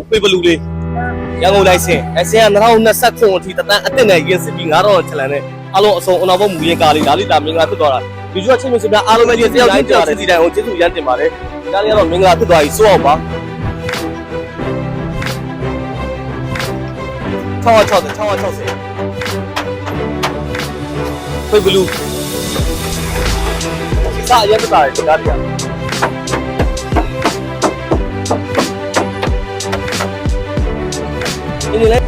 ပေဘလူလေးရန်ကုန်လိုင်စင်အစင်က2029အထိတန်းအတင်နဲ့ရင်းစစ်ပြီး9000ချလန်နဲ့အားလုံးအစုံအနောက်ဘုံမူရင်းကားလေးဒါလေးဒါမင်္ဂလာဖြစ်သွားတာဒီကျွတ်ချင်းမျိုးစပြအားလုံးပဲဒီတယောက်ချင်းကြားတဲ့စီတိုင်းကိုကျေးဇူးရမ်းတင်ပါတယ်ဒါလေးကတော့မင်္ဂလာဖြစ်သွားပြီစိုးအောင်ပါ660ဖေဘလူစာရမ်းတာတယ်ဒါလေးဒီလေ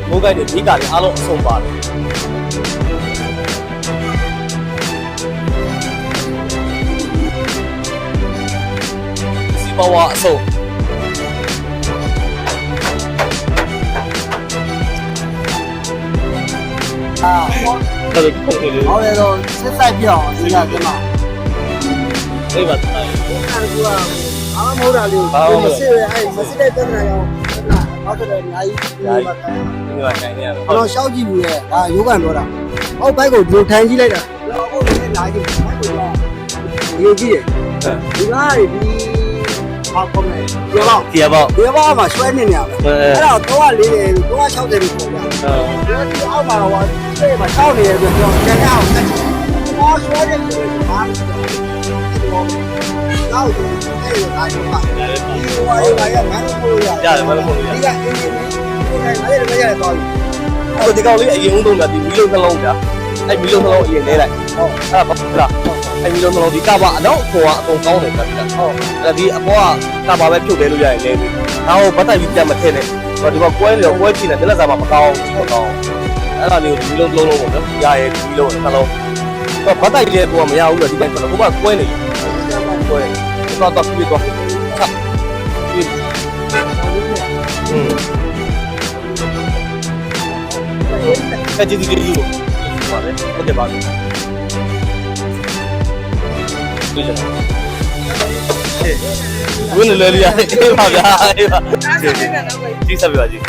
မိုးကိုင်းတွေဒီကလည်းအားလုံးအဆုံးပါတယ်စီပါဝါအဆုံးဟုတ်တယ်တော့စစ်ဆိုင်ပြောင်းဒီကကမှအေးပါတိုင်းအဲ့ဒါကအားမဟုတ်တာလေးကိုမစစ်ရဲအဲ့မစစ်တဲ့တန်းနာရောနောက်တော့အများကြီးဒီမှာတိုင်းနေရတော့တော့ရှောက်ကြည့်ဘူးလေဒါယောဂန်ပြောတာအောက်ဘက်ကိုဒီလိုထိုင်ကြည့်လိုက်တာတော့အောက်ကိုလာကြည့်ဘက်ကိုတော့ဒီကြည့်ဒီကားဒီဘာကောင်းလဲပြောတော့ဒီပေါ့ဒီဘောမှာဆွဲနေနေရမယ်အဲ့တော့340 360လို့ပြောပြဒီအောက်မှာဟိုဆွဲမှာ6နေရဆိုတော့ကျန်တဲ့အောင်တက်ချင်ဘောဆွဲတဲ့လူတွေဘာလို့တော့ဒီအဲ့လိုအားလုံးပါဒီဟိုဟာရမန်းလို့ပို့ရတယ်မလို့ပို့ရတယ်ဒီကအင်းကြီးကိုယ်တိုင်မရတော့အဲ့ဒီကောင်လေးအရင်ဦးဆုံးကဒီမီလုံးနှလုံးဗျာအဲ့မီလုံးနှလုံးအရင်လဲလိုက်ဟုတ်အဲ့ဒါဘာလားအဲ့မီလုံးနှလုံးဒီကဘာအတော့အပေါ်ကအကုန်ကောင်းတယ်ဗျာဟုတ်အဲ့ဒီအပေါ်ကဘာပဲဖြုတ်လဲလို့ရရင်လဲဒါကိုပတ်သက်ပြီးပြန်မထည့်နဲ့ဟိုဒီမှာကွဲနေတော့ကွဲကြည့်နေတယ်လက်စားမှာမကောင်းဘူးမကောင်းအဲ့ဒါလေးကိုဒီလုံးလုံးပေါ့ဗျာရရဲ့ဒီလုံးနှလုံးတော့ပတ်သက်ပြီးတော့မရဘူးလေဒီပိုင်းကတော့ဘုမကွဲနေကွဲတော့ပြီးတော့ချက်အဲ့ဒီဒီလိုပါလေဟုတ်တယ်ပါဒီလိုဝင်းလေလေးရအေးပါဗျာအေးပါကြီးစားပြပါကြီး